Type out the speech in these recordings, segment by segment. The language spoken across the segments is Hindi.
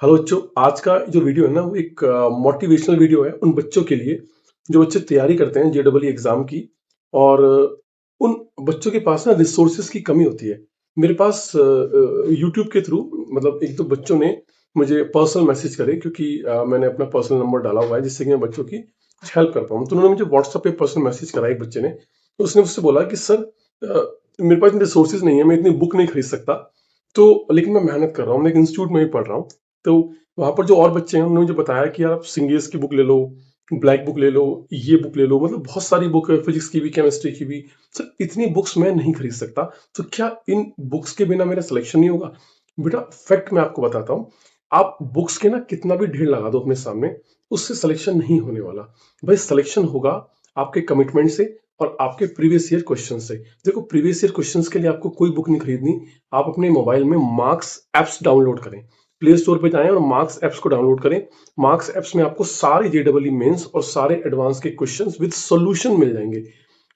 हेलो बच्चों, आज का जो वीडियो है ना वो एक मोटिवेशनल वीडियो है उन बच्चों के लिए जो बच्चे तैयारी करते हैं जेडबल एग्जाम की। और उन बच्चों के पास ना रिसोर्सेज की कमी होती है। मेरे पास यूट्यूब के थ्रू मतलब एक दो बच्चों ने मुझे पर्सनल मैसेज करे, क्योंकि मैंने अपना पर्सनल नंबर डाला हुआ है जिससे कि मैं बच्चों की कुछ हेल्प कर पाऊँ। तो उन्होंने मुझे व्हाट्सएप पे पर्सनल मैसेज करा एक बच्चे ने। तो उसने मुझसे बोला कि सर, मेरे पास इतने रिसोर्सेज नहीं है, मैं इतनी बुक नहीं खरीद सकता। तो लेकिन मैं मेहनत कर रहा हूँ, मैं एक इंस्टीट्यूट में भी पढ़ रहा हूँ। तो वहां पर जो और बच्चे हैं उन्होंने मुझे बताया कि यार आप सिंगेस की बुक ले लो, ब्लैक बुक ले लो, ये बुक ले लो, मतलब बहुत सारी बुक है, फिजिक्स की भी, केमिस्ट्री की भी। सर इतनी बुक्स मैं नहीं खरीद सकता। तो क्या इन बुक्स के बिना मेरा सिलेक्शन नहीं होगा? बेटा फैक्ट मैं आपको बताता हूँ। आप बुक्स के ना कितना भी ढेर लगा दो अपने सामने, उससे सिलेक्शन नहीं होने वाला। भाई सिलेक्शन होगा आपके कमिटमेंट से और आपके प्रीवियस ईयर क्वेश्चन से। देखो प्रीवियस ईयर क्वेश्चंस के लिए आपको कोई बुक नहीं खरीदनी। आप अपने मोबाइल में मार्क्स एप्स डाउनलोड करें, प्ले स्टोर पे जाएं और मार्क्स एप्स को डाउनलोड करें। मार्क्स एप्स में आपको सारे जेडबल मेंस और सारे एडवांस के क्वेश्चंस विद सॉल्यूशन मिल जाएंगे।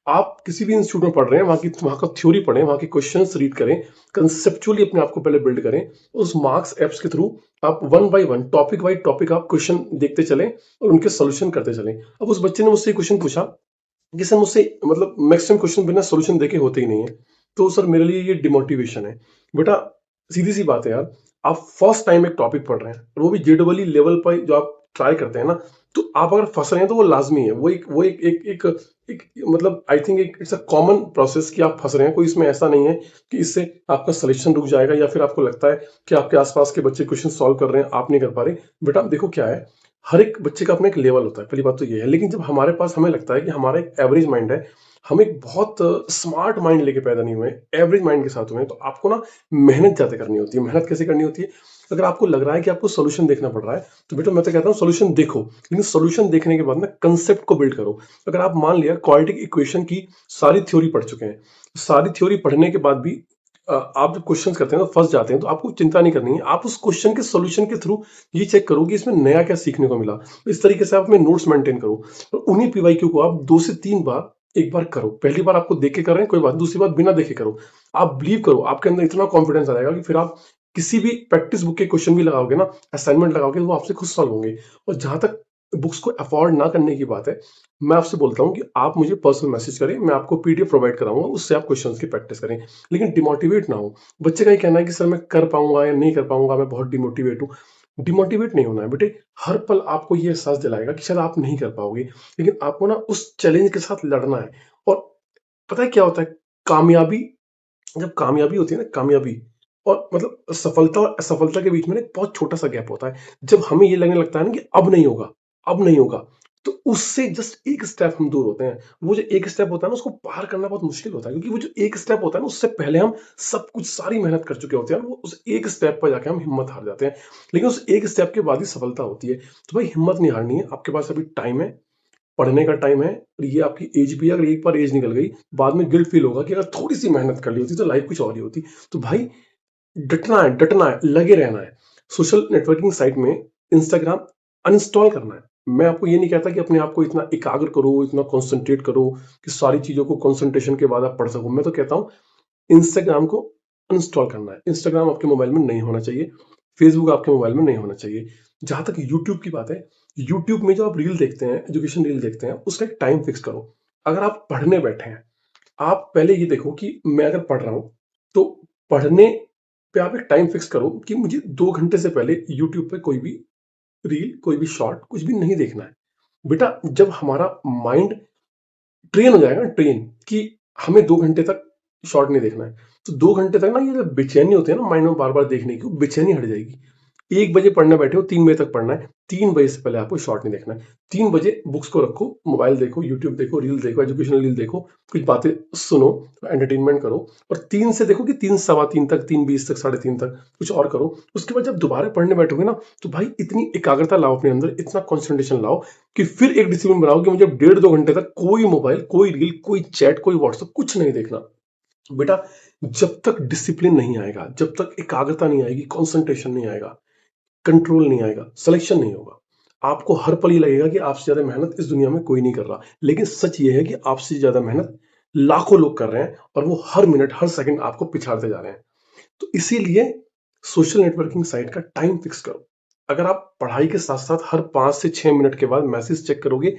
आप किसी भी इंस्टीट्यूट में पढ़ रहे हैं, वहां का थ्योरी पढ़ें, वहां के क्वेश्चंस रीड करें, कंसेप्चुअली अपने आप को पहले बिल्ड करें। उस मार्क्स एप्स के थ्रू आप one by one, topic wise topic आप क्वेश्चन देखते चलें और उनके सोल्यूशन करते चलें। अब उस बच्चे ने मुझसे क्वेश्चन पूछा कि सर मुझसे मतलब मैक्सिमम क्वेश्चन बिना सॉल्यूशन देखे होते ही नहीं है। तो सर मेरे लिए ये डिमोटिवेशन है। बेटा सीधी सी बात है यार, आप फर्स्ट टाइम एक टॉपिक पढ़ रहे हैं और वो भी जेडबल लेवल पर जो आप ट्राई करते हैं ना, तो आप अगर फंस रहे हैं तो वो लाजमी है। वो एक मतलब I think it's a common process कि आप फंस रहे हैं। कोई इसमें ऐसा नहीं है कि इससे आपका सिलेक्शन रुक जाएगा या फिर आपको लगता है कि आपके आसपास के बच्चे क्वेश्चन सॉल्व कर रहे हैं, आप नहीं कर पा रहे। बेटा देखो क्या है, हर एक बच्चे का अपना एक लेवल होता है, पहली बात तो ये है। लेकिन जब हमारे पास हमें लगता है कि हमारा एक एवरेज माइंड है, हम एक बहुत स्मार्ट माइंड लेके पैदा नहीं हुए, एवरेज माइंड के साथ हुए हैं, तो आपको ना मेहनत ज्यादा करनी होती है। मेहनत कैसे करनी होती है? अगर आपको लग रहा है कि आपको सोल्यूशन देखना पड़ रहा है, तो बेटा मैं तो कहता हूँ सोल्यूशन देखो, लेकिन सोल्यूशन देखने के बाद ना कंसेप्ट को बिल्ड करो। अगर आप मान लिया क्वाड्रेटिक इक्वेशन की सारी थ्योरी पढ़ चुके हैं, सारी थ्योरी पढ़ने के बाद भी आप जब क्वेश्चन करते हैं तो फंस जाते हैं, तो आपको चिंता नहीं करनी है। आप उस क्वेश्चन के सोल्यूशन के थ्रू ये चेक करो कि इसमें नया क्या सीखने को मिला। इस तरीके से आप अपने नोट्स मेंटेन करो और उन्हीं पीवाईक्यू को आप 2 से 3 बार एक बार करो। पहली बार आपको देख के कर रहे हैं कोई बात, दूसरी बार बिना देखे करो। आप बिलीव करो, आपके अंदर इतना कॉन्फिडेंस आ जाएगा कि फिर आप किसी भी प्रैक्टिस बुक के क्वेश्चन भी लगाओगे ना, असाइनमेंट लगाओगे, तो वो आपसे खुद सॉल्व होंगे। और जहां तक बुक्स को अफोर्ड ना करने की बात है, मैं आपसे बोलता हूँ कि आप मुझे पर्सनल मैसेज करें, मैं आपको पीडीएफ प्रोवाइड कराऊंगा, उससे आप क्वेश्चन की प्रैक्टिस करें। लेकिन डिमोटिवेट ना हो। बच्चे का ये कहना है कि सर मैं कर पाऊंगा या नहीं कर पाऊंगा, मैं बहुत डिमोटिवेट हूँ। डिमोटिवेट नहीं होना है बेटे। हर पल आपको ये एहसास दिलाएगा कि शायद आप नहीं कर पाओगे, लेकिन आपको ना उस चैलेंज के साथ लड़ना है। और पता है क्या होता है, कामयाबी, जब कामयाबी होती है ना, कामयाबी और मतलब सफलता और असफलता के बीच में ना एक बहुत छोटा सा गैप होता है। जब हमें ये लगने लगता है ना कि अब नहीं होगा, अब नहीं होगा, तो उससे जस्ट एक स्टेप हम दूर होते हैं। वो जो एक स्टेप होता है ना, उसको पार करना बहुत मुश्किल होता है, क्योंकि वो जो एक स्टेप होता है ना, उससे पहले हम सब कुछ सारी मेहनत कर चुके होते हैं, और वो उस एक स्टेप पर जाके हम हिम्मत हार जाते हैं। लेकिन उस एक स्टेप के बाद ही सफलता होती है। तो भाई हिम्मत नहीं हारनी है, आपके पास अभी टाइम है, पढ़ने का टाइम है, और ये आपकी एज भी है। अगर एक बार एज निकल गई, बाद में गिल्ट फील होगा कि अगर थोड़ी सी मेहनत कर ली होती तो लाइफ कुछ और ही होती। तो भाई डटना है, लगे रहना है। सोशल नेटवर्किंग साइट में इंस्टाग्राम अनइंस्टॉल करना है। मैं आपको ये नहीं कहता कि अपने आप को इतना एकाग्र करो, इतना कॉन्सेंट्रेट करो कि सारी चीजों को कंसंट्रेशन के बाद आप पढ़ सको। मैं तो कहता हूँ इंस्टाग्राम को अनइंस्टॉल करना है। इंस्टाग्राम आपके मोबाइल में नहीं होना चाहिए, फेसबुक आपके मोबाइल में नहीं होना चाहिए। जहां तक यूट्यूब की बात है, यूट्यूब में जो आप रील देखते हैं, एजुकेशन रील देखते हैं, उसका एक टाइम फिक्स करो। अगर आप पढ़ने बैठे हैं, आप पहले ये देखो कि मैं अगर पढ़ रहा हूं, तो पढ़ने पे आप एक टाइम फिक्स करो कि मुझे 2 घंटे से पहले यूट्यूब पे कोई भी रील, कोई भी शॉर्ट, कुछ भी नहीं देखना है। बेटा जब हमारा माइंड ट्रेन हो जाएगा ना, ट्रेन, कि हमें 2 घंटे तक शॉर्ट नहीं देखना है, तो 2 घंटे तक ना ये जो बेचैनी होती है ना माइंड में बार बार देखने की, वो बेचैनी हट जाएगी। 1 बजे पढ़ने बैठे हो, 3 बजे तक पढ़ना है, 3 बजे से पहले आपको शॉर्ट नहीं देखना है। 3 बजे बुक्स को रखो, मोबाइल देखो, यूट्यूब देखो, रील देखो, एजुकेशनल रील देखो, कुछ बातें सुनो, एंटरटेनमेंट करो। और 3 से देखो कि 3, 3:15 तक, 3:20 तक, 3:30 तक कुछ और करो। उसके बाद जब दोबारा पढ़ने बैठोगे ना, तो भाई इतनी एकाग्रता लाओ अपने अंदर, इतना कॉन्सेंट्रेशन लाओ कि फिर एक डिसिप्लिन बनाओ कि मुझे 1.5-2 घंटे तक कोई मोबाइल, कोई रील, कोई चैट, कोई व्हाट्सएप, कुछ नहीं देखना। बेटा जब तक डिसिप्लिन नहीं आएगा, जब तक एकाग्रता नहीं आएगी, कंसंट्रेशन नहीं आएगा, कंट्रोल नहीं आएगा, सिलेक्शन नहीं होगा। आपको हर पल ये लगेगा कि आपसे ज्यादा मेहनत इस दुनिया में कोई नहीं कर रहा। लेकिन सच ये है कि आपसे ज्यादा मेहनत लाखों लोग कर रहे हैं, और वो हर मिनट, हर सेकंड आपको पिछाड़ते जा रहे हैं। तो इसीलिए सोशल नेटवर्किंग साइट का टाइम फिक्स करो। अगर आप पढ़ाई के साथ-साथ हर 5 से 6 मिनट के बाद मैसेज चेक करोगे,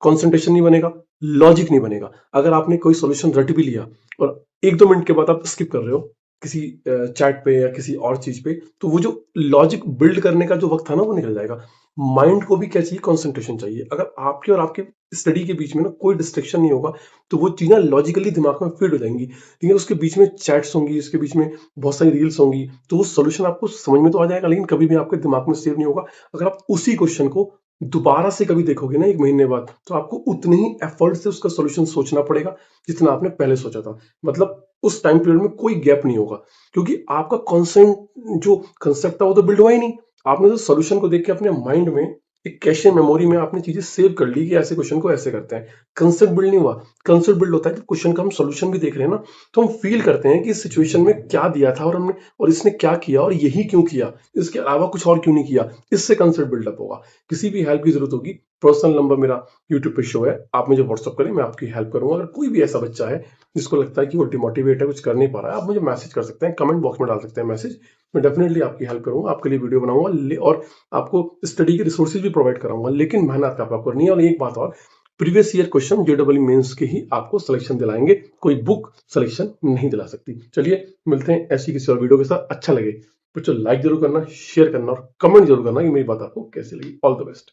कंसंट्रेशन नहीं बनेगा, लॉजिक नहीं बनेगा। अगर आपने कोई सॉल्यूशन रट भी लिया और 1-2 मिनट के बाद आप स्किप कर रहे हो किसी चैट पे या किसी और चीज़ पे, तो वो जो लॉजिक बिल्ड करने का जो वक़्त था ना, वो निकल जाएगा। माइंड को भी क्या चाहिए? कंसंट्रेशन चाहिए। अगर आपके और आपके स्टडी के बीच में ना कोई डिस्ट्रैक्शन नहीं होगा, तो वो चीज़ ना लॉजिकली दिमाग में फीड हो जाएँगी। लेकिन उसके बीच में चैट्स होंगी, उसके बीच में बहुत सारी रील्स होंगी, तो वो सॉल्यूशन आपको समझ में तो आ जाएगा, लेकिन कभी भी आपके दिमाग में सेव नहीं होगा। अगर आप उसी क्वेश्चन को दोबारा से कभी देखोगे ना 1 महीने बाद, तो आपको उतने ही एफर्ट से उसका सॉल्यूशन सोचना पड़ेगा, जितना आपने पहले सोचा था। मतलब उस टाइम पीरियड में कोई गैप नहीं होगा, क्योंकि आपका कॉन्सेंट जो कांसेप्ट था वो तो बिल्ड हुआ ही नहीं। आपने तो सॉल्यूशन को देख के अपने माइंड में एक कैशे मेमोरी में आपने चीजें सेव कर ली कि ऐसे क्वेश्चन को ऐसे करते हैं। कंसेप्ट बिल्ड नहीं हुआ। कंसेप्ट बिल्ड होता है कि क्वेश्चन का हम सॉल्यूशन भी देख रहे हैं ना, तो हम फील करते हैं कि इस सिचुएशन में क्या दिया था और हमने और इसने क्या किया और यही क्यों किया, इसके अलावा कुछ और क्यों नहीं किया। इससे कंसेप्ट बिल्डअप होगा। किसी भी हेल्प की जरूरत होगी, पर्सनल नंबर मेरा यूट्यूब पे शो है, आप मुझे व्हाट्सअप करें, मैं आपकी हेल्प करूंगा। अगर कोई भी ऐसा बच्चा है जिसको लगता है कि वो डिमोटिवेट है, कुछ कर नहीं पा रहा है, आप मुझे मैसेज कर सकते हैं, कमेंट बॉक्स में डाल सकते हैं मैसेज। मैं डेफिनेटली आपकी हेल्प करूंगा, आपके लिए वीडियो बनाऊंगा और आपको स्टडी के रिसोर्सेज भी प्रोवाइड कराऊंगा। लेकिन मेहनत आपको करनी है। और एक बात और, प्रीवियस ईयर क्वेश्चन जेडबल मेंस के ही आपको सिलेक्शन दिलाएंगे, कोई बुक सिलेक्शन नहीं दिला सकती। चलिए मिलते हैं ऐसी किसी और वीडियो के साथ। अच्छा लगे बच्चों लाइक जरूर करना, शेयर करना और कमेंट जरूर करना कि मेरी बात आपको कैसी लगी। All the best.